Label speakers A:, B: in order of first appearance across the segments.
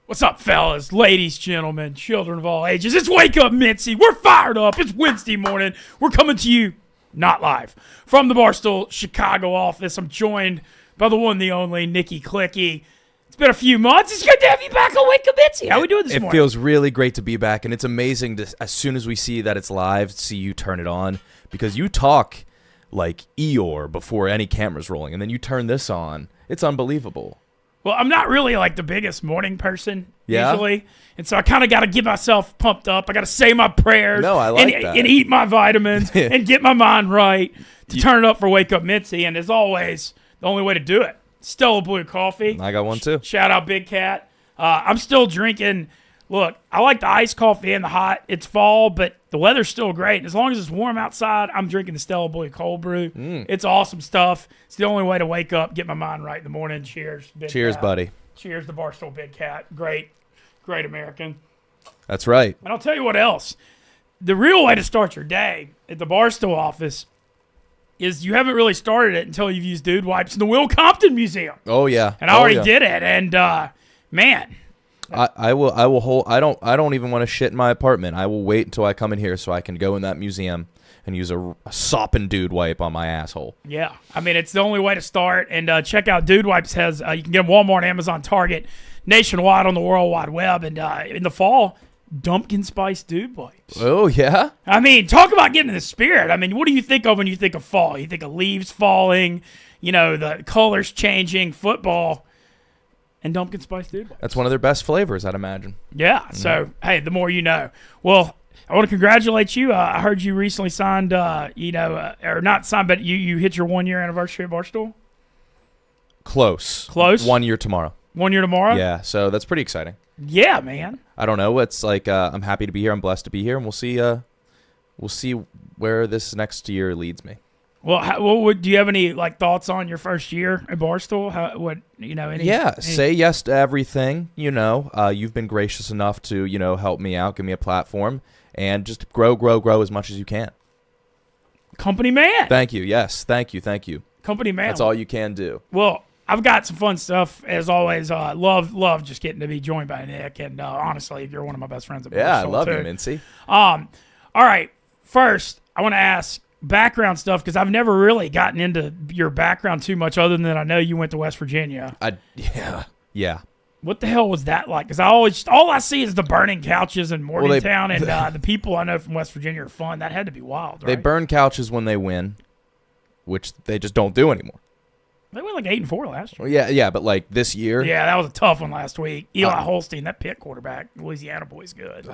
A: What's up, fellas, ladies, gentlemen, children of all ages? It's Wake Up Mintzy. We're fired up. It's Wednesday morning. We're coming to you, not live, from the Barstool Chicago office. I'm joined by the one, the only, Nikki Clicky. It's been a few months. It's good to have you back on Wake Up Mintzy. How are we doing this morning?
B: It feels really great to be back, and it's amazing to, as soon as we see that it's live, see you turn it on, because you talk like Eeyore before any camera's rolling, and then you turn this on. It's unbelievable.
A: Well, I'm not really like the biggest morning person usually, and so I kind of got to get myself pumped up. I got to say my prayers and eat my vitamins and get my mind right to turn it up for Wake Up Mintzy. And as always, the only way to do it, Stella Blue Coffee.
B: I got one too.
A: Shout out Big Cat. I'm still drinking. Look, I like the iced coffee and the hot. It's fall, but the weather's still great. And as long as it's warm outside, I'm drinking the Stella Blue Cold Brew. It's awesome stuff. It's the only way to wake up, get my mind right in the morning. Cheers, Big
B: Cheers,
A: Cat.
B: buddy.
A: Cheers to Barstool Big Cat. Great American.
B: That's right.
A: And I'll tell you what else. The real way to start your day at the Barstool office is you haven't really started it until you've used dude wipes in the Will Compton Museum.
B: Oh, yeah.
A: And I already did it. And, man.
B: I will hold. I don't even want to shit in my apartment. I will wait until I come in here so I can go in that museum and use a sopping dude wipe on my asshole.
A: Yeah, I mean it's the only way to start. And check out Dude Wipes. You can get them Walmart, Amazon, Target, nationwide on the World Wide Web. And in the fall, Dumpkin Spice Dude Wipes.
B: Oh yeah.
A: I mean, talk about getting in the spirit. I mean, what do you think of when you think of fall? You think of leaves falling, the colors changing, football. And Dumpkin Spice Dude Wipes.
B: That's one of their best flavors, I'd imagine.
A: Yeah, so, hey, the more you know. Well, I want to congratulate you. I heard you recently signed, or not signed, but you hit your 1 year anniversary at Barstool?
B: Close.
A: 1
B: year tomorrow.
A: 1 year tomorrow?
B: Yeah, so that's pretty exciting.
A: Yeah, man.
B: I don't know. It's like I'm happy to be here. I'm blessed to be here, and we'll see where this next year leads me.
A: Well, do you have any thoughts on your first year at Barstool?
B: Say yes to everything. You've been gracious enough to help me out, give me a platform, and just grow as much as you can.
A: Company man.
B: Thank you. Yes, thank you.
A: Company man.
B: That's all you can do.
A: Well, I've got some fun stuff as always. Love just getting to be joined by Nick, and honestly, you're one of my best friends at Barstool.
B: Yeah, I love
A: you,
B: Mintzy.
A: All right. First, I want to ask background stuff because I've never really gotten into your background too much other than I know you went to West Virginia.
B: Yeah.
A: What the hell was that like? Because all I see is the burning couches in Morgantown, and the people I know from West Virginia are fun. That had to be wild, right?
B: They burn couches when they win, which they just don't do anymore.
A: They went 8-4 last year.
B: Well, yeah, but this year.
A: Yeah, that was a tough one last week. Eli Holstein, that Pitt quarterback, Louisiana boy's good.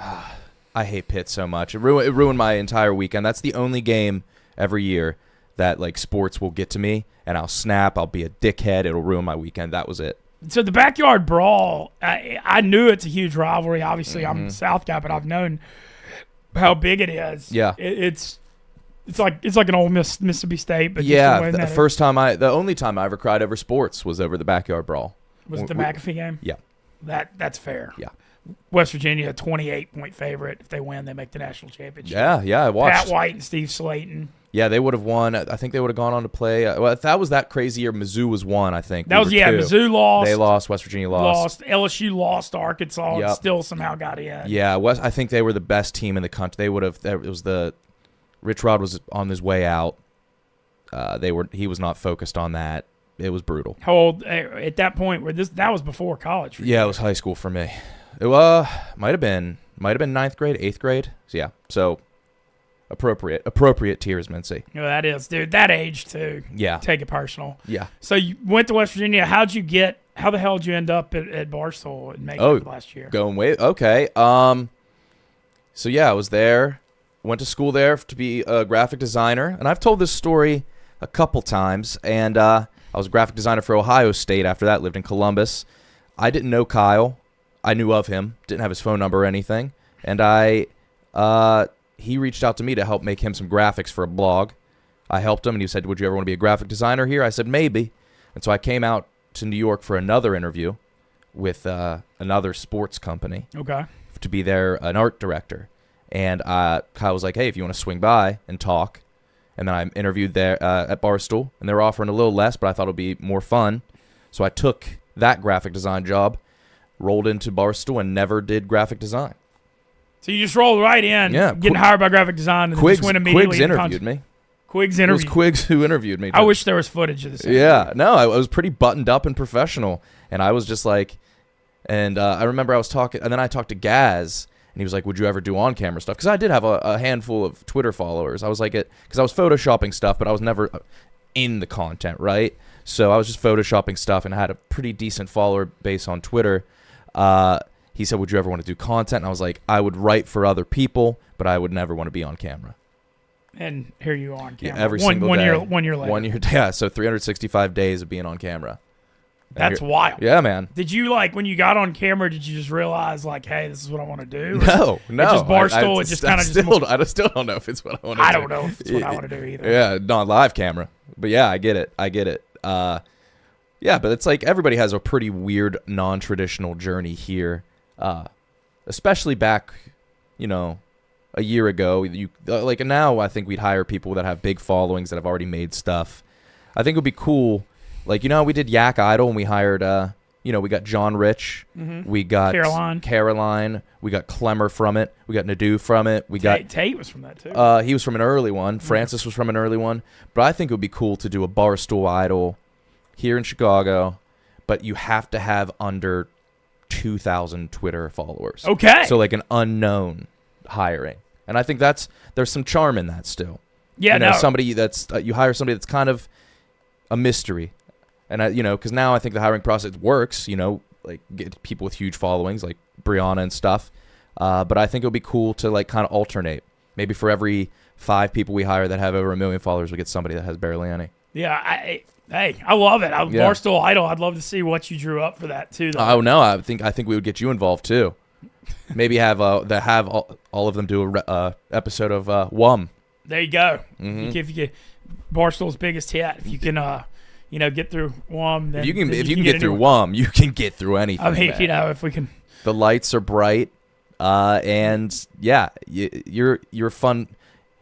B: I hate Pitt so much. It ruined my entire weekend. That's the only game every year that sports will get to me, and I'll snap. I'll be a dickhead. It'll ruin my weekend. That was it. So
A: the backyard brawl, I knew it's a huge rivalry. Obviously, I'm a South guy, but I've known how big it is.
B: Yeah,
A: it's like an Ole Miss Mississippi State. But
B: the only time I ever cried over sports was over the backyard brawl.
A: Was it the McAfee game?
B: Yeah,
A: that's fair.
B: Yeah.
A: West Virginia, a 28-point favorite. If they win, they make the national championship.
B: Yeah, I watched.
A: Pat White and Steve Slayton.
B: Yeah, they would have won. I think they would have gone on to play. If that was that crazy year, Mizzou was one, I think.
A: Mizzou lost.
B: They lost. West Virginia lost.
A: LSU lost to Arkansas and still somehow got in.
B: Yeah, I think they were the best team in the country. They would have. It was Rich Rod was on his way out. He was not focused on that. It was brutal.
A: How old at that point? That was before college for you?
B: Yeah, it was high school for me. It might have been 9th grade, 8th grade. So yeah, so appropriate tears, Mintzy.
A: That is, dude. That age too.
B: Yeah,
A: take it personal.
B: Yeah.
A: So you went to West Virginia. How the hell did you end up at Barstool and make it last year?
B: Going way okay. So yeah, I was there. Went to school there to be a graphic designer, and I've told this story a couple times. And I was a graphic designer for Ohio State. After that, lived in Columbus. I didn't know Kyle. I knew of him, didn't have his phone number or anything, and he reached out to me to help make him some graphics for a blog. I helped him, and he said, "Would you ever want to be a graphic designer here?" I said, "Maybe." And so I came out to New York for another interview with another sports company.
A: Okay.
B: To be an art director. And Kyle was like, "Hey, if you want to swing by and talk." And then I interviewed there at Barstool, and they were offering a little less, but I thought it would be more fun. So I took that graphic design job. rolled into Barstool and never did graphic design.
A: So you just rolled right in, getting hired by graphic design, and then just went immediately.
B: Quiggs interviewed me.
A: Quiggs interviewed.
B: It was Quiggs who interviewed me.
A: I wish there was footage of this.
B: Yeah, no, I was pretty buttoned up and professional, and I was just like, and I remember I was talking, and then I talked to Gaz, and he was like, "Would you ever do on-camera stuff?" Because I did have a handful of Twitter followers. I was like, because I was photoshopping stuff, but I was never in the content, right? So I was just photoshopping stuff, and I had a pretty decent follower base on Twitter. He said, "Would you ever want to do content?" And I was like, "I would write for other people, but I would never want to be on camera."
A: And here you are on camera.
B: Yeah, every single day.
A: 1 year later.
B: 1 year, yeah. So 365 days of being on camera.
A: That's wild.
B: Yeah, man.
A: Did you, like, when you got on camera, did you just realize, like, hey, this is what I want to do?
B: No.
A: It's just Barstool. It just kind of just.
B: I still don't know if it's what I want to do.
A: I don't know if it's what I want to do either.
B: Yeah, not live camera. But yeah, I get it. Yeah, but it's like everybody has a pretty weird, non-traditional journey here. Especially back, a year ago. And now I think we'd hire people that have big followings that have already made stuff. I think it would be cool. Like, how we did Yak Idol and we hired, we got John Rich. Mm-hmm. We got Caroline. We got Clemmer from it. We got Nadu from it.
A: Tate was from that too.
B: He was from an early one. Mm-hmm. Francis was from an early one. But I think it would be cool to do a Barstool Idol here in Chicago, but you have to have under 2,000 Twitter followers.
A: Okay.
B: So like an unknown hiring. And I think there's some charm in that still.
A: Yeah,
B: somebody that's you hire somebody that's kind of a mystery. And because now I think the hiring process works, like get people with huge followings like Brianna and stuff. But I think it would be cool to like kind of alternate. Maybe for every 5 people we hire that have over 1 million followers, we get somebody that has barely any.
A: Yeah, I love it. Barstool Idol. I'd love to see what you drew up for that too. Though.
B: Oh no, I think we would get you involved too. Maybe have all of them do a episode of WUM.
A: There you go.
B: Mm-hmm.
A: If you get Barstool's biggest hit, if you can, get through WUM, then
B: if you can get through WUM, you can get through anything.
A: I mean, if we can.
B: The lights are bright, and yeah, you're fun.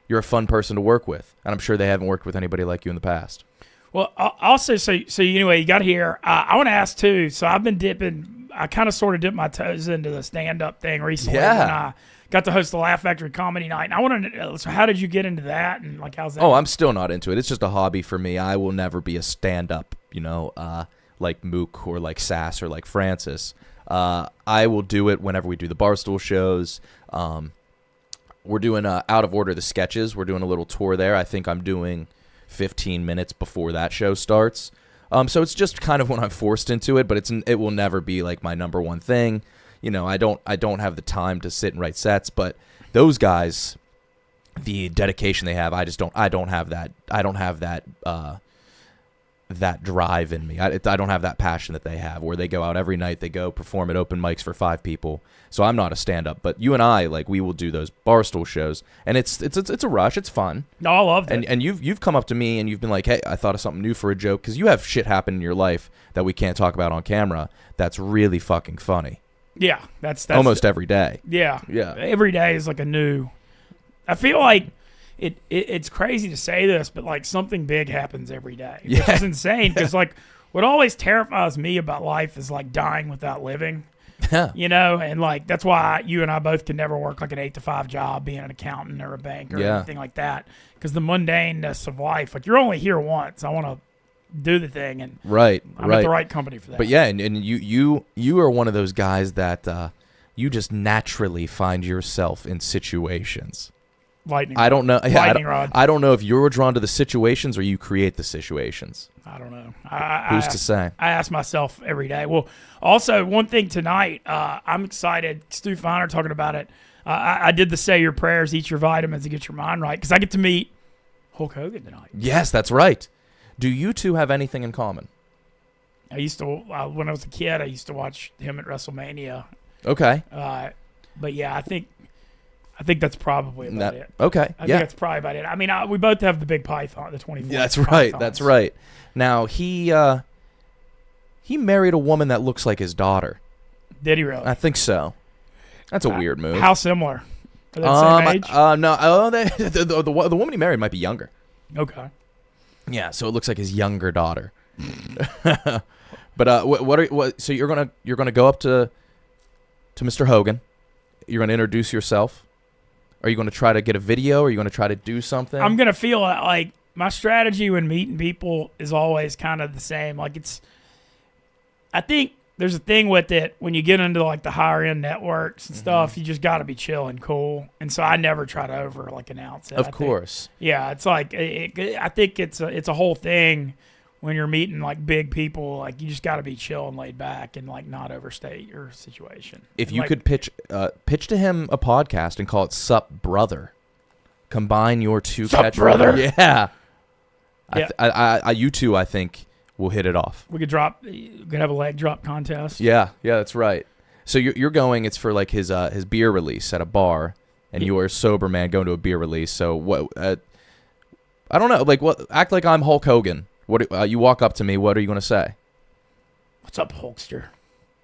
B: You're a fun person to work with, and I'm sure they haven't worked with anybody like you in the past.
A: Well, also, so anyway, you got here. I want to ask too. So I've been dipping. I kind of sort of dipped my toes into the stand-up thing recently when I got to host the Laugh Factory Comedy Night. And I want to know, so how did you get into that, and like how's that?
B: Oh, I'm still not into it. It's just a hobby for me. I will never be a stand-up, like Mook or like Sass or like Francis. I will do it whenever we do the Barstool shows. We're doing Out of Order the sketches. We're doing a little tour there. I think I'm doing 15 minutes before that show starts. So it's just kind of when I'm forced into it, but it will never be like my number one thing. I don't have the time to sit and write sets, but those guys, the dedication they have, I don't have that. I don't have that drive in me. I don't have that passion that they have, where they go out every night, they go perform at open mics for 5 people. So I'm not a stand-up, but you and I, like, we will do those Barstool shows, and it's a rush. It's fun.
A: No, I loved it.
B: And you've come up to me and you've been like, hey, I thought of something new for a joke, because you have shit happen in your life that we can't talk about on camera that's really fucking funny.
A: Yeah, that's
B: almost every day.
A: Yeah,
B: yeah.
A: Every day is like a new. I feel like it's crazy to say this, but like something big happens every day, which is insane. Because like what always terrifies me about life is like dying without living. And like that's why you and I both can never work like an 8-to-5 job, being an accountant or a bank or anything like that. Because the mundaneness of life, like you're only here once. I want to do the thing, and I'm at the right company for that.
B: But yeah, and you are one of those guys that you just naturally find yourself in situations.
A: Lightning
B: I don't know. Yeah,
A: rod.
B: I don't know if you're drawn to the situations or you create the situations.
A: I don't know.
B: Who's to say?
A: I ask myself every day. Well, also one thing tonight, I'm excited. Stu Feiner talking about it. I did the say your prayers, eat your vitamins, and get your mind right, because I get to meet Hulk Hogan tonight.
B: Yes, that's right. Do you two have anything in common?
A: I used to, when I was a kid, I used to watch him at WrestleMania.
B: Okay.
A: But yeah, I think that's probably about it.
B: Okay.
A: I think that's probably about it. I mean, we both have the big python, the 24.
B: Yeah, that's right. That's right. Now he married a woman that looks like his daughter.
A: Did he really?
B: I think so. That's a weird move.
A: How similar? Are they the same age?
B: No. Oh, the woman he married might be younger.
A: Okay.
B: Yeah, so it looks like his younger daughter. But so you're gonna go up to to Mr. Hogan. You're going to introduce yourself. Are you going to try to get a video? Are you going to try to do something?
A: I'm going to feel like my strategy when meeting people is always kind of the same. Like I think there's a thing with it when you get into like the higher end networks and stuff, you just got to be chill and cool. And so I never try to over like announce it.
B: Of course.
A: Yeah. It's like, I think it's a whole thing when you're meeting like big people, like you just got to be chill and laid back and like not overstate your situation.
B: If you could pitch to him a podcast and call it Sup Brother, combine your two
A: Sup Brother?
B: Yeah.
A: Yeah.
B: You two, I think, will hit it off.
A: We could have a leg drop contest.
B: Yeah, that's right. So you're going, it's for like his beer release at a bar, and you are a sober man going to a beer release. So what, I don't know, like what, act like I'm Hulk Hogan. What you walk up to me, what are you going to say?
A: What's up, Hulkster?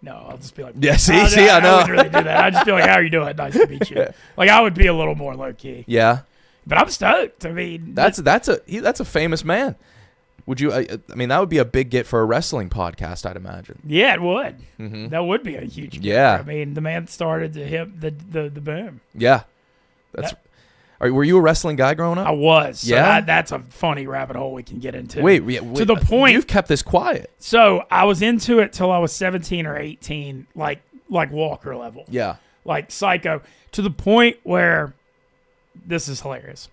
A: No, I'll just be like,
B: yeah, see, I know.
A: I wouldn't really do that. I'd just be like, how are you doing? Nice to meet you. Like I would be a little more low key.
B: Yeah.
A: But I'm stoked. I mean,
B: that's a famous man. Would you? I mean, that would be a big get for a wrestling podcast, I'd imagine.
A: Yeah, it would.
B: Mm-hmm.
A: That would be a huge get.
B: Yeah.
A: I mean, the man started the boom.
B: Yeah. Were you a wrestling guy growing up?
A: I was. So
B: yeah.
A: That's a funny rabbit hole we can get into.
B: Wait,
A: to the point.
B: You've kept this quiet.
A: So I was into it till I was 17 or 18, like Walker level.
B: Yeah.
A: Like psycho. To the point where, this is hilarious.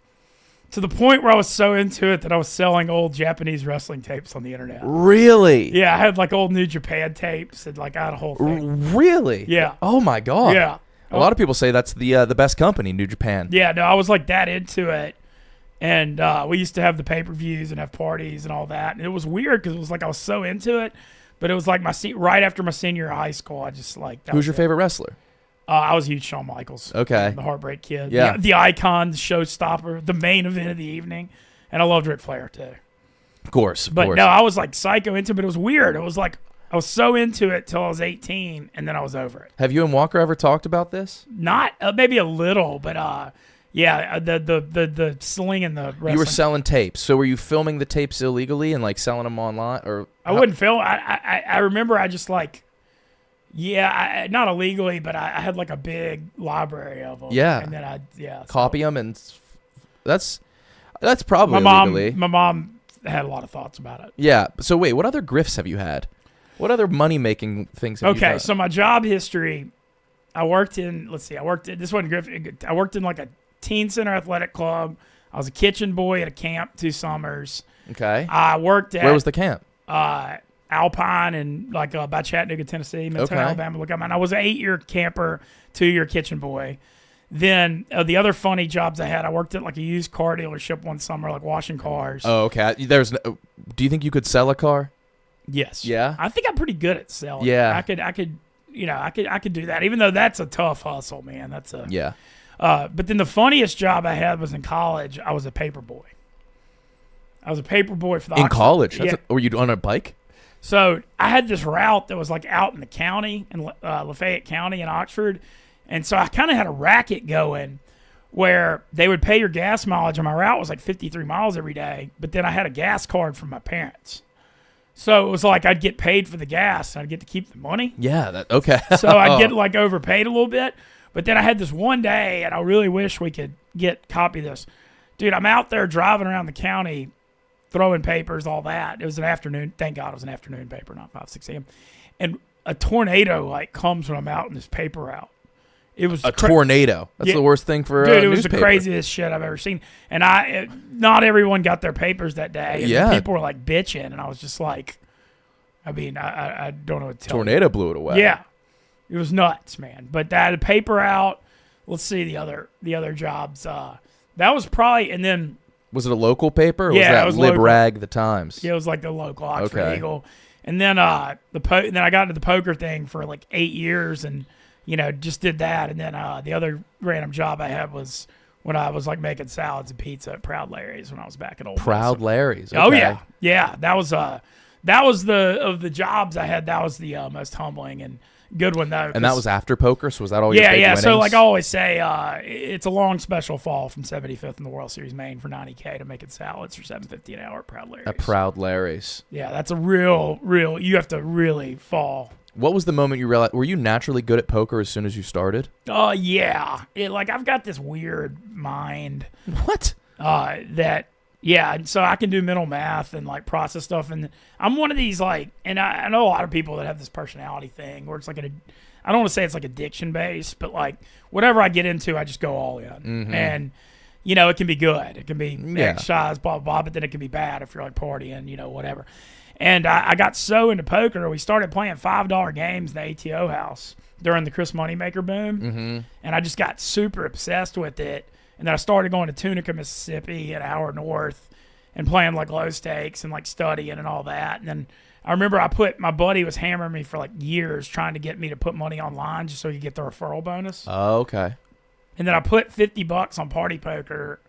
A: To the point where I was so into it that I was selling old Japanese wrestling tapes on the internet.
B: Really?
A: Yeah, I had like old New Japan tapes and like I had a whole thing.
B: Really?
A: Yeah.
B: Oh my God.
A: Yeah.
B: A lot of people say that's the best company, New Japan.
A: Yeah, no, I was like that into it. And we used to have the pay-per-views and have parties and all that. And it was weird because it was like I was so into it. But it was like right after my senior year of high school, I just like...
B: Who's your favorite wrestler?
A: I was a huge Shawn Michaels.
B: Okay.
A: The Heartbreak Kid.
B: Yeah.
A: The icon, the showstopper, the main event of the evening. And I loved Ric Flair too.
B: Of course.
A: But no, I was like psycho into it, but it was weird. It was like I was so into it till I was 18, and then I was over it.
B: Have you and Walker ever talked about this?
A: Not maybe a little, but yeah, the sling and the wrestling.
B: You were selling tapes, so were you filming the tapes illegally and like selling them online, or
A: I wouldn't film. I remember I just like, yeah, not illegally, but I had like a big library of them.
B: Yeah,
A: and then
B: copy them, and that's probably illegally.
A: My mom had a lot of thoughts about it.
B: Yeah. So wait, what other grifts have you had? What other money-making things have you done?
A: Okay, so my job history, I worked in like a teen center athletic club. I was a kitchen boy at a camp 2 summers.
B: Okay.
A: I worked at...
B: Where was the camp?
A: Alpine and like by Chattanooga, Tennessee, Midtown,
B: Okay.
A: Alabama. Look, I was an 8-year camper, 2-year kitchen boy. Then the other funny jobs I had, I worked at like a used car dealership one summer, like washing cars.
B: Oh, okay. Do you think you could sell a car?
A: Yes.
B: Yeah.
A: I think I'm pretty good at selling.
B: Yeah.
A: I could do that, even though that's a tough hustle, man.
B: Yeah.
A: But then the funniest job I had was in college. I was a paper boy. I was a paper boy for the
B: In
A: Oxford.
B: college?
A: Yeah.
B: Were you on a bike?
A: So I had this route that was like out in the county, in Lafayette County in Oxford. And so I kind of had a racket going where they would pay your gas mileage, and my route was like 53 miles every day. But then I had a gas card from my parents. So it was like I'd get paid for the gas, and I'd get to keep the money.
B: Yeah, okay.
A: So I'd get like overpaid a little bit. But then I had this one day, and I really wish we could copy this. Dude, I'm out there driving around the county, throwing papers, all that. It was an afternoon. Thank God it was an afternoon paper, not 5, 6 a.m. And a tornado like comes when I'm out in this paper route. It was
B: a tornado. That's the worst thing for
A: dude.
B: A
A: it was
B: newspaper.
A: The craziest shit I've ever seen. And not everyone got their papers that day. And
B: Yeah.
A: people were like bitching, and I was just like, I mean, I don't know what to tell you.
B: Tornado blew it away.
A: Yeah, it was nuts, man. But that paper out. Let's see the other jobs. That was probably, and then
B: Was it a local paper? Or
A: Yeah, it
B: was
A: was
B: that
A: local.
B: Lib-Rag, the Times?
A: yeah, it was like the local Oxford
B: Okay.
A: Eagle. And then then I got into the poker thing for like 8 years, and just did that. And then the other random job I had was when I was like making salads and pizza at Proud Larry's when I was back at Ole Miss.
B: Proud Larry's.
A: Oh
B: okay.
A: yeah. That was of the jobs I had. That was the most humbling and good one though.
B: And that was after poker, so was that all your big
A: yeah.
B: winnings?
A: So like I always say, it's a long special fall from 75th in the World Series main for $90K to making salads for $7.50 an hour at Proud Larry's.
B: At Proud Larry's.
A: Yeah, that's a real. You have to really fall.
B: What was the moment you realized? Were you naturally good at poker as soon as you started?
A: Yeah. I've got this weird mind.
B: What?
A: And so I can do mental math and like process stuff, and I'm one of these and I know a lot of people that have this personality thing where it's like I don't want to say it's like addiction based, but like whatever I get into, I just go all in, and it can be good, it can be exercise, blah blah blah, but then it can be bad if you're like partying, whatever. And I got so into poker, we started playing $5 games in the ATO house during the Chris Moneymaker boom, and I just got super obsessed with it. And then I started going to Tunica, Mississippi, an hour north, and playing like low stakes and like studying and all that. And then I remember my buddy was hammering me for like years trying to get me to put money online just so he could get the referral bonus.
B: Oh, okay.
A: And then I put $50 on Party Poker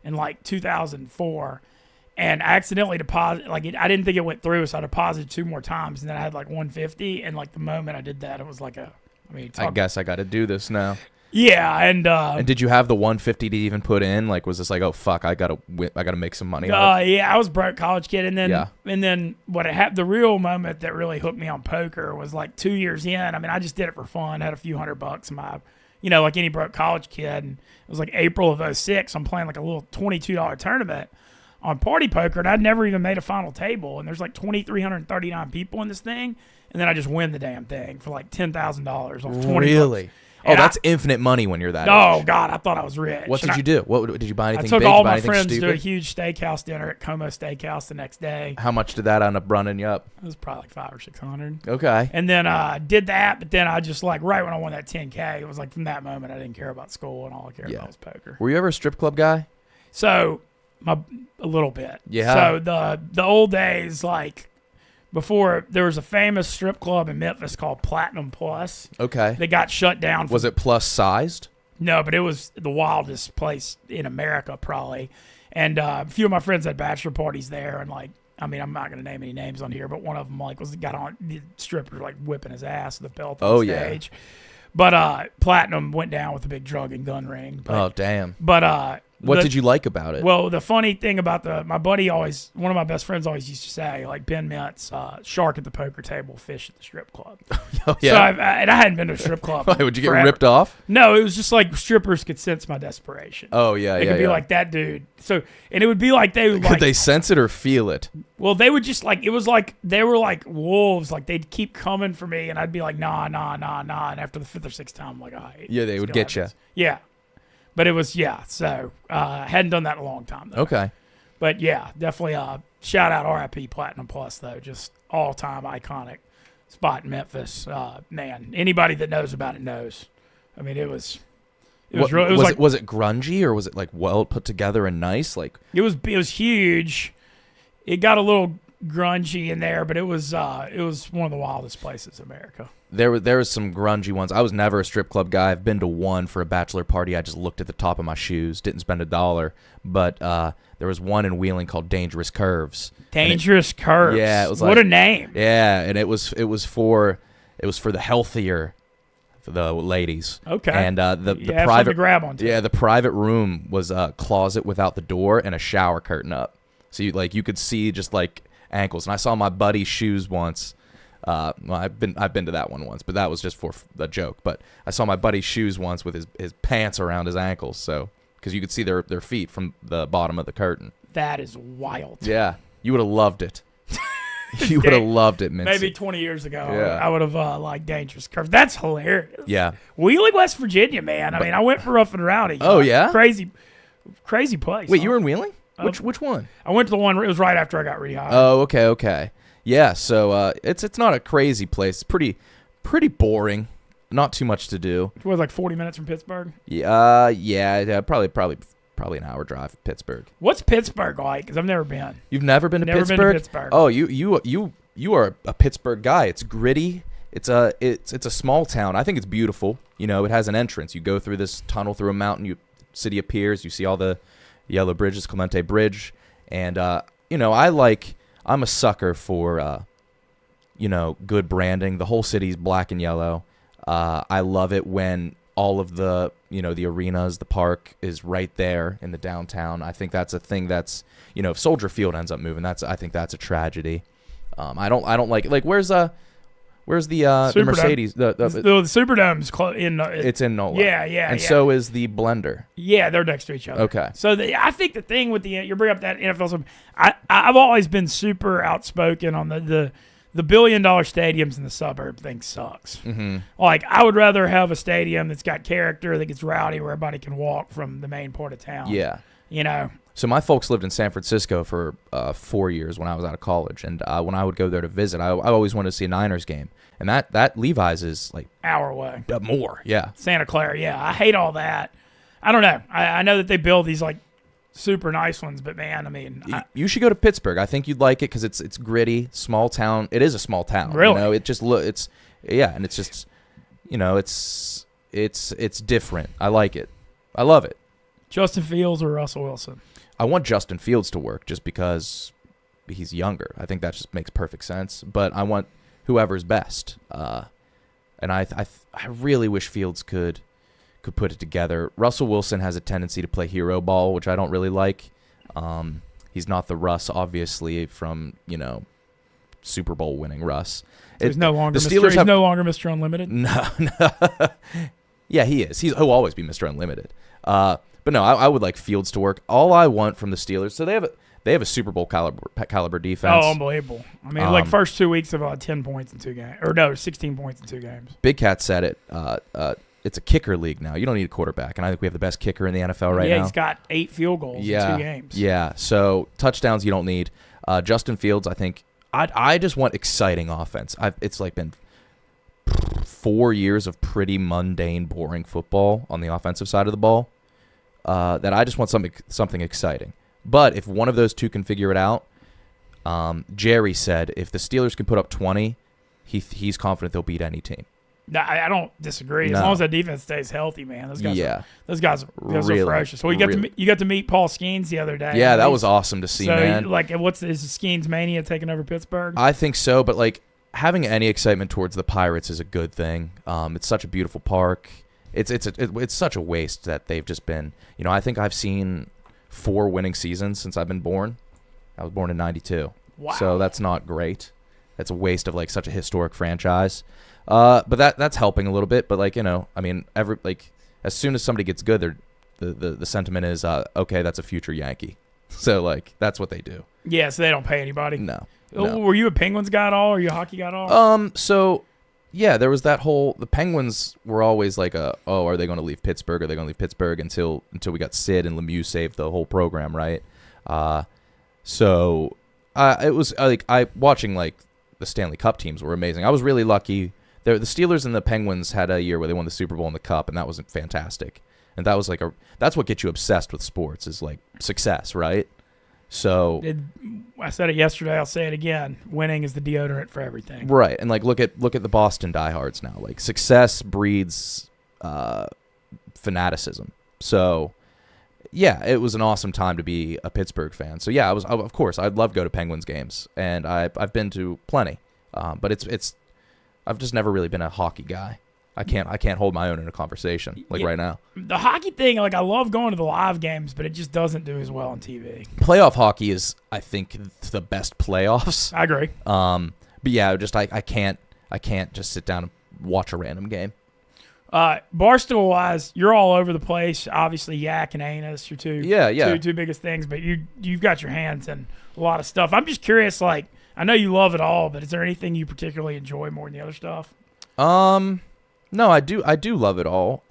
A: in like 2004, and I accidentally deposited. Like I didn't think it went through, so I deposited 2 more times, and then I had like 150. And like the moment I did that, it was like I
B: guess I got to do this now.
A: Yeah, and
B: did you have the 150 to even put in? Like, was this like, oh fuck, I gotta make some money?
A: Yeah, I was a broke college kid, and then what the real moment that really hooked me on poker was like 2 years in. I mean, I just did it for fun, had a few $100 in my, like any broke college kid, and it was like April of 2006. I'm playing like a little $22 tournament on Party Poker, and I'd never even made a final table, and there's like 2,339 people in this thing, and then I just win the damn thing for like $10,000 off 20.
B: Really? Oh, that's infinite money when you're that
A: age.
B: Age.
A: God, I thought I was rich.
B: What did you do? What did you buy? Anything
A: I took
B: big?
A: all
B: buy
A: my friends
B: stupid?
A: to a huge steakhouse dinner at Como Steakhouse the next day.
B: How much did that end up running you up?
A: It was probably like $500 or $600.
B: Okay.
A: And then did that, but then I just like right when I won that $10K, it was like from that moment I didn't care about school and all I cared about was poker.
B: Were you ever a strip club guy?
A: So a little bit.
B: Yeah.
A: So the old days, like before, there was a famous strip club in Memphis called Platinum Plus.
B: Okay.
A: They got shut down.
B: Was it plus sized?
A: No, but it was the wildest place in America probably. And a few of my friends had bachelor parties there, and like, I mean, I'm not going to name any names on here, but one of them like got on the stripper like whipping his ass with the belt on stage. Yeah. But Platinum went down with a big drug and gun ring.
B: Oh damn!
A: But
B: what did you like about it?
A: Well, the funny thing about my buddy one of my best friends always used to say, like Ben Mintz, shark at the poker table, fish at the strip club.
B: Oh, yeah.
A: So I hadn't been to a strip club.
B: Why, would you
A: forever.
B: get ripped off?
A: No, it was just like strippers could sense my desperation.
B: Oh yeah,
A: they could be like that dude. So and it would be like they would
B: could they sense it or feel it?
A: Well, they would just like it was like they were like wolves. Like they'd keep coming for me, and I'd be like nah. And after the 5th or 6th time, I'm like, all right.
B: Yeah, they would get you.
A: Yeah. But it was, so hadn't done that in a long time, though.
B: Okay.
A: But, yeah, definitely shout out RIP Platinum Plus, though. Just all-time iconic spot in Memphis. Man, anybody that knows about it knows. I mean, it was really...
B: Was it grungy, or was it, like, well put together and nice? Like
A: It was huge. It got a little grungy in there, but it was one of the wildest places in America.
B: There was some grungy ones. I was never a strip club guy. I've been to one for a bachelor party. I just looked at the top of my shoes, didn't spend $1. But there was one in Wheeling called Dangerous Curves.
A: Dangerous Curves.
B: Yeah, it was
A: what a name.
B: Yeah, and it was for the healthier, for the ladies.
A: Okay.
B: And the private grab onto. Yeah, the private room was a closet without the door and a shower curtain up, so you could see just like ankles. And I saw my buddy's shoes once. Well, I've been to that one once, but that was just for a joke. But I saw my buddy's shoes once with his pants around his ankles, so because you could see their feet from the bottom of the curtain.
A: That is wild.
B: Yeah, you would have loved it. You would have loved it, Mintzy.
A: Maybe 20 years ago, I would have liked Dangerous Curves. That's hilarious.
B: Yeah.
A: Wheeling, West Virginia, man. I mean, I went for Rough and Rowdy.
B: Oh, yeah?
A: Crazy place.
B: Wait, you were in Wheeling? Which one?
A: I went to the one, it was right after I got rehired.
B: Oh, okay. Yeah, so it's not a crazy place. It's pretty boring. Not too much to do.
A: It was like 40 minutes from Pittsburgh?
B: Yeah, probably an hour drive from Pittsburgh.
A: What's Pittsburgh like? Because I've never been.
B: You've never been to Pittsburgh?
A: Never been to Pittsburgh.
B: Oh, you are a Pittsburgh guy. It's gritty. It's a small town. I think it's beautiful. You know, it has an entrance. You go through this tunnel through a mountain. City appears. You see all the yellow bridges, Clemente Bridge, and I'm a sucker for good branding. The whole city's black and yellow. I love it when all of the arenas, the park is right there in the downtown. I think that's a thing that's, if Soldier Field ends up moving, I think that's a tragedy. I don't like it. Like, where's Where's the
A: Superdome.
B: Mercedes? The
A: Superdome's
B: it's in NOLA.
A: Yeah.
B: And so is the Blender.
A: Yeah, they're next to each other.
B: Okay.
A: So I think the thing with you bring up that NFL stuff, I've always been super outspoken on the $1 billion stadiums in the suburb thing sucks.
B: Mm-hmm.
A: Like, I would rather have a stadium that's got character, that gets rowdy, where everybody can walk from the main part of town.
B: Yeah.
A: You know?
B: So my folks lived in San Francisco for 4 years when I was out of college. And when I would go there to visit, I always wanted to see a Niners game. And that Levi's is like...
A: hour away.
B: More, yeah.
A: Santa Clara, yeah. I hate all that. I don't know. I know that they build these, like, super nice ones, but man, I mean,
B: you should go to Pittsburgh. I think you'd like it because it's gritty, small town. It is a small town.
A: Really?
B: You know, it just and it's just, you know, it's different. I like it. I love it.
A: Justin Fields or Russell Wilson?
B: I want Justin Fields to work just because he's younger. I think that just makes perfect sense. But I want whoever's best. And I really wish Fields could put it together. Russell Wilson has a tendency to play hero ball, which I don't really like. He's not the Russ, obviously, from, you know, Super Bowl winning Russ.
A: So he's no longer Mr. Unlimited?
B: No. Yeah, he is. He'll always be Mr. Unlimited. But no, I would like Fields to work. All I want from the Steelers, so they have a Super Bowl caliber defense.
A: Oh, unbelievable. I mean, like first 2 weeks of 10 points in 2 games. Or no, 16 points in 2 games.
B: Big Cat said it. It's a kicker league now. You don't need a quarterback, and I think we have the best kicker in the NFL right now.
A: Yeah, he's got 8 field goals in 2 games.
B: Yeah, so touchdowns you don't need. Justin Fields, I think, I just want exciting offense. It's like been 4 years of pretty mundane, boring football on the offensive side of the ball that I just want something exciting. But if one of those two can figure it out, Jerry said if the Steelers can put up 20, he's confident they'll beat any team.
A: No, I don't disagree.
B: No.
A: As long as that defense stays healthy, man, those guys are
B: Really,
A: ferocious. Well, you got to meet Paul Skeens the other day.
B: Yeah, that was awesome to see, man.
A: Like, is Skeens mania taking over Pittsburgh?
B: I think so, but like having any excitement towards the Pirates is a good thing. It's such a beautiful park. It's such a waste that they've just been. You know, I think I've seen 4 winning seasons since I've been born. I was born in '92.
A: Wow.
B: So that's not great. That's a waste of like such a historic franchise. But that's helping a little bit. But like, you know, I mean, as soon as somebody gets good, the sentiment is okay, that's a future Yankee. So like that's what they do.
A: Yeah, so they don't pay anybody.
B: No.
A: Were you a Penguins guy at all? Or are you a hockey guy at all?
B: So yeah, there was that whole. The Penguins were always like are they going to leave Pittsburgh? Are they going to leave Pittsburgh until we got Sid and Lemieux saved the whole program, right? So it was like watching like the Stanley Cup teams were amazing. I was really lucky. The Steelers and the Penguins had a year where they won the Super Bowl and the Cup, and that was fantastic. And that was like that's what gets you obsessed with sports is like success, right? So
A: I said it yesterday. I'll say it again. Winning is the deodorant for everything.
B: Right, and like look at the Boston diehards now. Like success breeds fanaticism. So yeah, it was an awesome time to be a Pittsburgh fan. So yeah, of course I'd love to go to Penguins games, and I've been to plenty, but it's I've just never really been a hockey guy. I can't hold my own in a conversation right now.
A: The hockey thing, like I love going to the live games, but it just doesn't do as well on TV.
B: Playoff hockey is, I think, the best playoffs.
A: I agree.
B: But yeah, just I can't just sit down and watch a random game.
A: Barstool wise, you're all over the place. Obviously, Yak and Anus, your two biggest things, but you've got your hands in a lot of stuff. I'm just curious, like I know you love it all, but is there anything you particularly enjoy more than the other stuff?
B: No, I do love it all.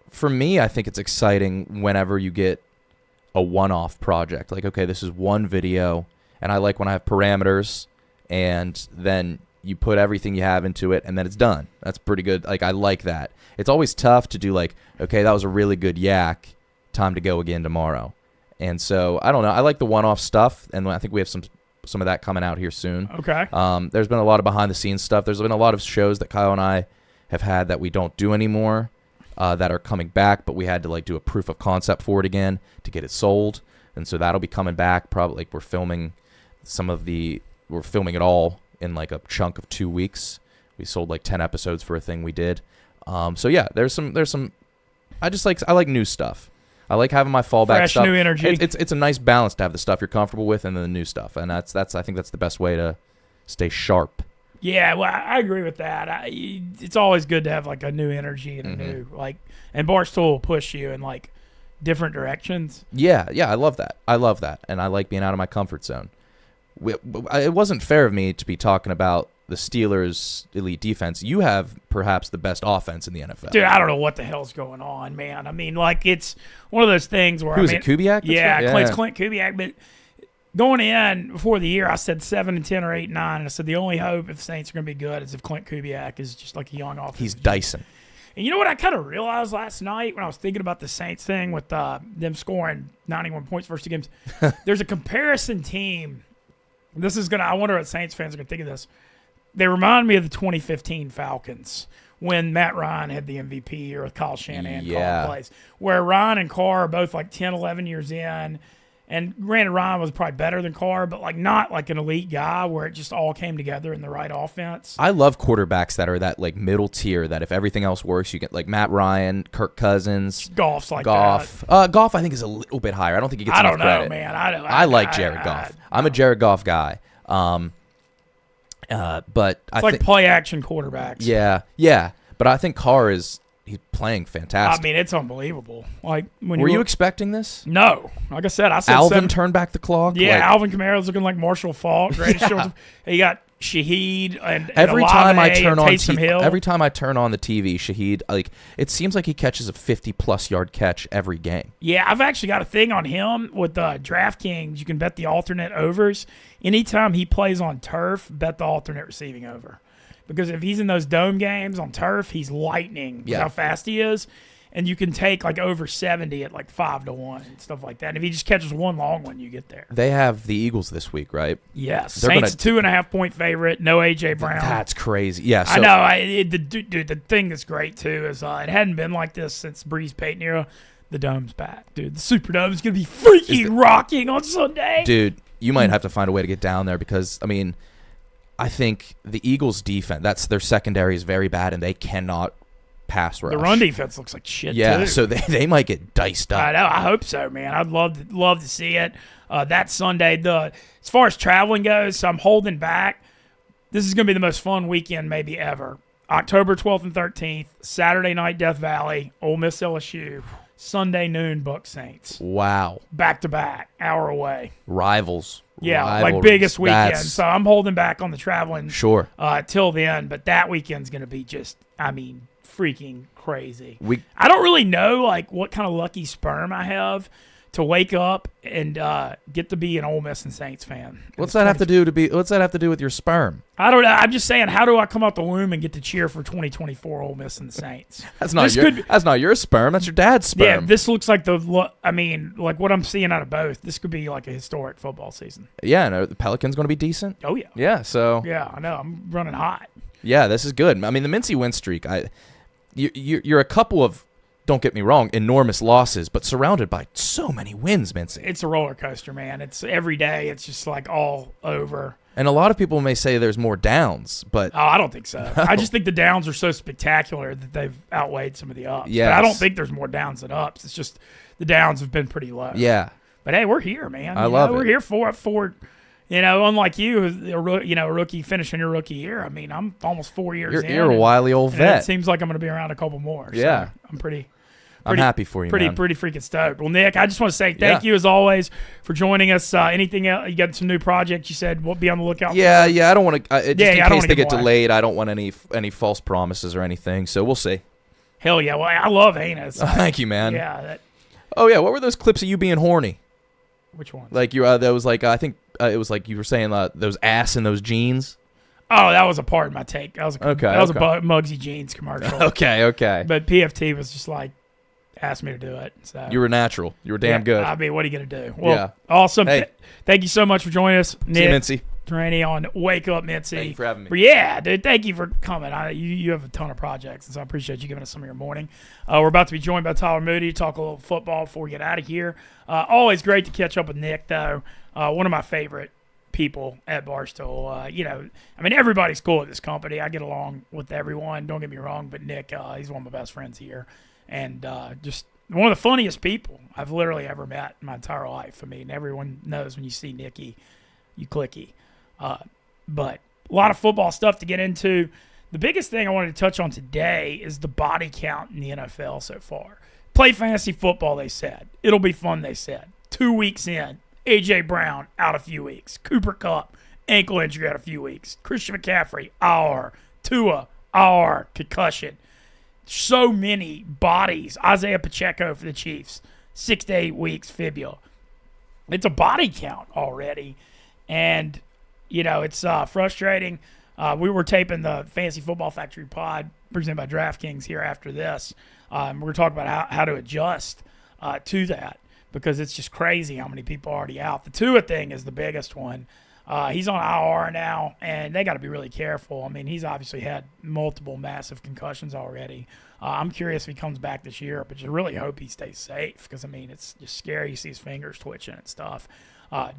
B: For me, I think it's exciting whenever you get a one-off project. Like, okay, this is one video, and I like when I have parameters, and then you put everything you have into it, and then it's done. That's pretty good. Like, I like that. It's always tough to do like, okay, that was a really good yak. Time to go again tomorrow. And so, I don't know. I like the one-off stuff, and I think we have some of that coming out here soon.
A: Okay.
B: There's been a lot of behind-the-scenes stuff. There's been a lot of shows that Kyle and I have had that we don't do anymore that are coming back, but we had to like do a proof of concept for it again to get it sold, and so that'll be coming back. Probably like we're filming it all in like a chunk of 2 weeks. We sold like 10 episodes for a thing we did. So yeah, there's some. I like new stuff. I like having my fallback
A: fresh
B: stuff.
A: New energy.
B: It's a nice balance to have the stuff you're comfortable with and then the new stuff, and that's I think that's the best way to stay sharp.
A: Yeah, well, I agree with that. It's always good to have like a new energy and a new and Barstool will push you in like different directions.
B: Yeah, I love that. And I like being out of my comfort zone. It wasn't fair of me to be talking about the Steelers' elite defense. You have perhaps the best offense in the NFL.
A: Dude, I don't know what the hell's going on, man. I mean, like, it's one of those things where
B: Who is it, Kubiak?
A: Yeah, it's Clint Kubiak. But going in before the year, I said 7-10 or 8-9. And I said the only hope if the Saints are going to be good is if Clint Kubiak is just like a young offensive.
B: He's Dyson.
A: And you know what I kind of realized last night when I was thinking about the Saints thing with them scoring 91 points first two games? There's a comparison team. I wonder what Saints fans are going to think of this. They remind me of the 2015 Falcons when Matt Ryan had the MVP year with Kyle Shanahan calling plays, where Ryan and Carr are both like 10, 11 years in. And granted, Ryan was probably better than Carr, but like not like an elite guy where it just all came together in the right offense.
B: I love quarterbacks that are that like middle tier that if everything else works, you get like Matt Ryan, Kirk Cousins.
A: Goff's like
B: Goff.
A: that.
B: Goff, I think, is a little bit higher. I don't think he gets enough credit.
A: I don't know, man.
B: I like Jared Goff. I'm a Jared Goff guy. But
A: it's like play-action quarterbacks.
B: Yeah. But I think Carr he's playing fantastic.
A: I mean, it's unbelievable. Like
B: were you expecting this?
A: No. Like I said
B: Alvin turned back the clock.
A: Yeah, Alvin Kamara's looking like Marshall Faulk. He got Shaheed and
B: every
A: Olave
B: time I turn on
A: every
B: time I turn on the TV, Shaheed, like it seems like he catches a 50+ yard catch every game.
A: Yeah, I've actually got a thing on him with DraftKings. You can bet the alternate overs. Anytime he plays on turf, bet the alternate receiving over. Because if he's in those dome games on turf, he's lightning with how fast he is. And you can take like over 70 at like 5-1 and stuff like that. And if he just catches one long one, you get there.
B: They have the Eagles this week, right?
A: Yes. Saints 2.5-point favorite. No A.J. Brown.
B: That's crazy. Yeah. So,
A: I know. The thing that's great, too, is it hadn't been like this since Breeze Payton era. The Dome's back, dude. The Superdome is going to be freaking rocking on Sunday.
B: Dude, you might have to find a way to get down there because, I mean, I think the Eagles' defense, that's their secondary is very bad, and they cannot pass rush.
A: The run defense looks like shit,
B: too.
A: So
B: they might get diced up.
A: I know. I hope so, man. I'd love to see it. That Sunday, as far as traveling goes, so I'm holding back. This is going to be the most fun weekend maybe ever. October 12th and 13th, Saturday night, Death Valley, Ole Miss LSU. Sunday noon, Bucs Saints.
B: Wow.
A: Back-to-back, hour away.
B: Rivals.
A: Yeah,
B: Rivalries.
A: like biggest weekend. So I'm holding back on the traveling
B: sure.
A: Till then, but that weekend's going to be just, I mean, freaking crazy.
B: I
A: don't really know like what kind of lucky sperm I have to wake up and get to be an Ole Miss and Saints fan.
B: What's that have to do with your sperm?
A: I don't know. I'm just saying, how do I come out the womb and get to cheer for 2024 Ole Miss and the Saints?
B: That's not your sperm. That's your dad's sperm.
A: Yeah, this looks like like what I'm seeing out of both. This could be like a historic football season.
B: Yeah, no, the Pelicans going to be decent.
A: Oh yeah.
B: Yeah. So.
A: Yeah, I know. I'm running hot.
B: Yeah, this is good. I mean, the Mintzy win streak. You're a couple of. Don't get me wrong, enormous losses, but surrounded by so many wins, Mintzy.
A: It's a roller coaster, man. It's every day. It's just like all over.
B: And a lot of people may say there's more downs, but
A: I don't think so. No. I just think the downs are so spectacular that they've outweighed some of the ups.
B: Yes.
A: But I don't think there's more downs than ups. It's just the downs have been pretty low.
B: Yeah.
A: But hey, we're here, man.
B: I love it.
A: We're here for unlike you, a rookie finishing your rookie year. I mean, I'm almost 4 years in.
B: You're a wily old vet.
A: It seems like I'm going to be around a couple more.
B: Yeah.
A: So I'm pretty
B: happy for you, man.
A: Pretty freaking stoked. Well, Nick, I just want to say thank you as always for joining us. Anything else? You got some new projects? You said we'll be on the lookout.
B: Yeah. I don't want to. Just in case they get delayed, I don't want any false promises or anything. So we'll see.
A: Hell yeah! Well, I love Heinous.
B: Thank you, man.
A: Yeah.
B: Oh yeah. What were those clips of you being horny?
A: Which ones?
B: Like you. That was like I think it was like you were saying those ass in those jeans.
A: Oh, that was a part of my take. That was a Muggsy Jeans commercial.
B: Okay.
A: But PFT was just like. Asked me to do it. So
B: you were natural. You were damn good.
A: I mean, what are you going to do? Well, awesome.
B: Hey.
A: Thank you so much for joining us, Nick.
B: See you, Mintzy.
A: Turani on Wake Up Mintzy.
B: Thank you for having me.
A: But yeah, dude, thank you for coming. You have a ton of projects, and so I appreciate you giving us some of your morning. We're about to be joined by Tyler Moody to talk a little football before we get out of here. Always great to catch up with Nick, though. One of my favorite people at Barstool. I mean, everybody's cool at this company. I get along with everyone. Don't get me wrong, but Nick, he's one of my best friends here. And just one of the funniest people I've literally ever met in my entire life. I mean, everyone knows when you see Nicky, you clicky. But A lot of football stuff to get into. The biggest thing I wanted to touch on today is the body count in the NFL so far. Play fantasy football, they said. It'll be fun, they said. 2 weeks in, A.J. Brown out a few weeks. Cooper Kupp, ankle injury out a few weeks. Christian McCaffrey, IR. Tua, IR, concussion. So many bodies. Isaiah Pacheco for the Chiefs, 6 to 8 weeks, fibula. It's a body count already. And, it's frustrating. We were taping the Fantasy Football Factory pod presented by DraftKings here after this. We're going to talk about how to adjust to that because it's just crazy how many people are already out. The Tua thing is the biggest one. He's on IR now, and they got to be really careful. I mean, he's obviously had multiple massive concussions already. I'm curious if he comes back this year, but just really hope he stays safe because, it's just scary. You see his fingers twitching and stuff.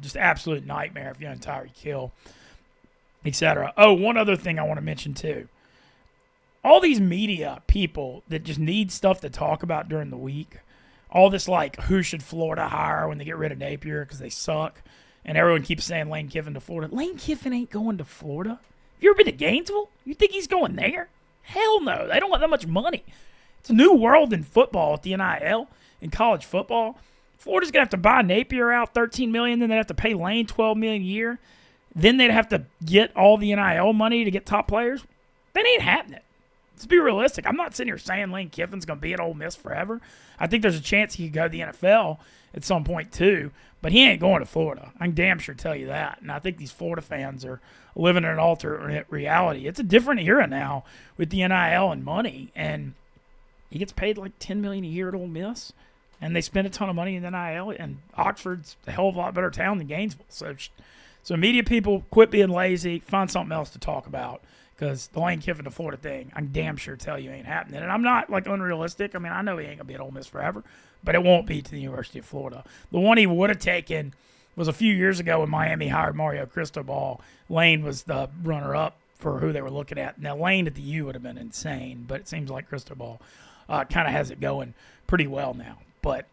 A: Just absolute nightmare if you're on Tyreek Hill, etc. Oh, one other thing I want to mention, too. All these media people that just need stuff to talk about during the week, all this who should Florida hire when they get rid of Napier because they suck, and everyone keeps saying Lane Kiffin to Florida. Lane Kiffin ain't going to Florida. You ever been to Gainesville? You think he's going there? Hell no. They don't have that much money. It's a new world in football with the NIL, in college football. Florida's going to have to buy Napier out $13 million, then they'd have to pay Lane $12 million a year. Then they'd have to get all the NIL money to get top players. That ain't happening. Let's be realistic. I'm not sitting here saying Lane Kiffin's going to be at Ole Miss forever. I think there's a chance he could go to the NFL at some point too, but he ain't going to Florida. I can damn sure tell you that. And I think these Florida fans are living in an alternate reality. It's a different era now with the NIL and money, and he gets paid like $10 million a year at Ole Miss, and they spend a ton of money in NIL, and Oxford's a hell of a lot better town than Gainesville. So media people, quit being lazy, find something else to talk about. Because the Lane Kiffin to Florida thing, I can damn sure tell you ain't happening. And I'm not unrealistic. I know he ain't going to be at Ole Miss forever, but it won't be to the University of Florida. The one he would have taken was a few years ago when Miami hired Mario Cristobal. Lane was the runner-up for who they were looking at. Now, Lane at the U would have been insane, but it seems like Cristobal kind of has it going pretty well now. But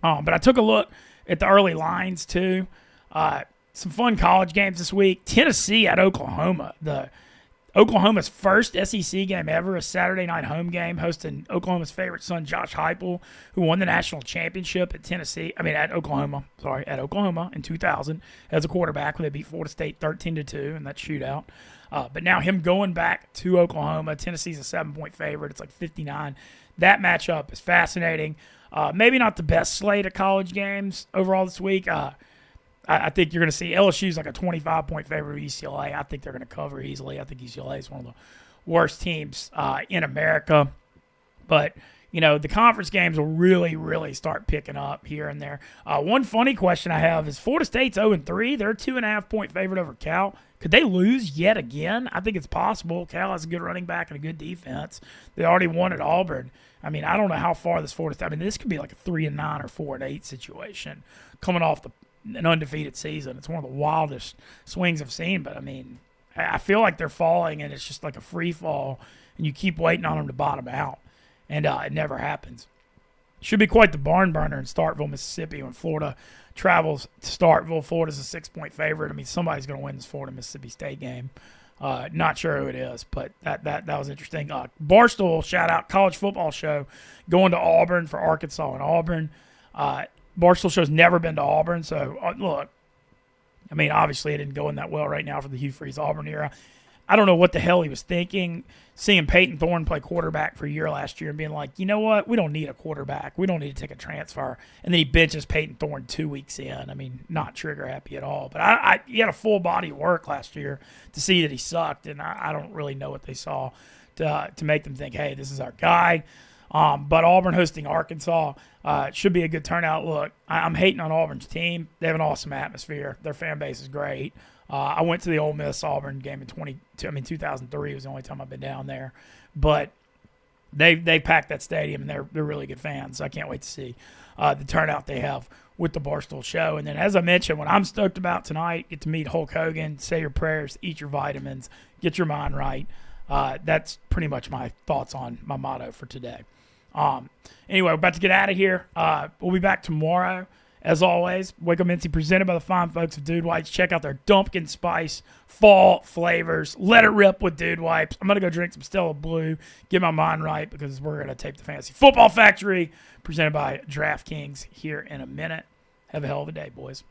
A: I took a look at the early lines, too. Some fun college games this week. Tennessee at Oklahoma. Oklahoma's first SEC game ever, a Saturday night home game, hosting Oklahoma's favorite son, Josh Heupel, who won the national championship at Oklahoma in 2000 as a quarterback when they beat Florida State 13-2 in that shootout. But now him going back to Oklahoma, Tennessee's a 7-point favorite. It's like 59. That matchup is fascinating. Maybe not the best slate of college games overall this week. I think you're going to see LSU's like a 25-point favorite of UCLA. I think they're going to cover easily. I think UCLA is one of the worst teams in America. But, the conference games will really, really start picking up here and there. One funny question I have is Florida State's 0-3. They're a 2.5-point favorite over Cal. Could they lose yet again? I think it's possible. Cal has a good running back and a good defense. They already won at Auburn. I don't know how far this Florida State – this could be like a 3-9 or 4-8 situation coming off an undefeated season. It's one of the wildest swings I've seen, but I feel like they're falling and it's just like a free fall and you keep waiting on them to bottom out and it never happens. Should be quite the barn burner in Starkville, Mississippi when Florida travels to Starkville. Florida's a 6-point favorite. Somebody's going to win this Florida-Mississippi State game. Not sure who it is, but that was interesting. Barstool, shout out, college football show, going to Auburn for Arkansas and Auburn. Barstool Show's never been to Auburn, so look, obviously it didn't go in that well right now for the Hugh Freeze Auburn era. I don't know what the hell he was thinking, seeing Peyton Thorne play quarterback for a year last year and being like, you know what, we don't need a quarterback. We don't need to take a transfer. And then he benches Peyton Thorne 2 weeks in. Not trigger happy at all. But he had a full body of work last year to see that he sucked, and I don't really know what they saw to make them think, hey, this is our guy. But Auburn hosting Arkansas should be a good turnout. Look, I'm hating on Auburn's team. They have an awesome atmosphere. Their fan base is great. I went to the Ole Miss Auburn game in 2003 was the only time I've been down there. But they packed that stadium, and they're really good fans. So I can't wait to see the turnout they have with the Barstool Show. And then, as I mentioned, what I'm stoked about tonight, get to meet Hulk Hogan, say your prayers, eat your vitamins, get your mind right. That's pretty much my thoughts on my motto for today. Anyway, we're about to get out of here. We'll be back tomorrow As always, Wake Up Mintzy presented by the fine folks of Dude Wipes. Check out their Dumpkin Spice fall flavors. Let it rip with Dude Wipes. I'm going to go drink some Stella Blue, get my mind right, because we're going to tape the Fantasy Football Factory presented by DraftKings here in a minute. Have a hell of a day, boys.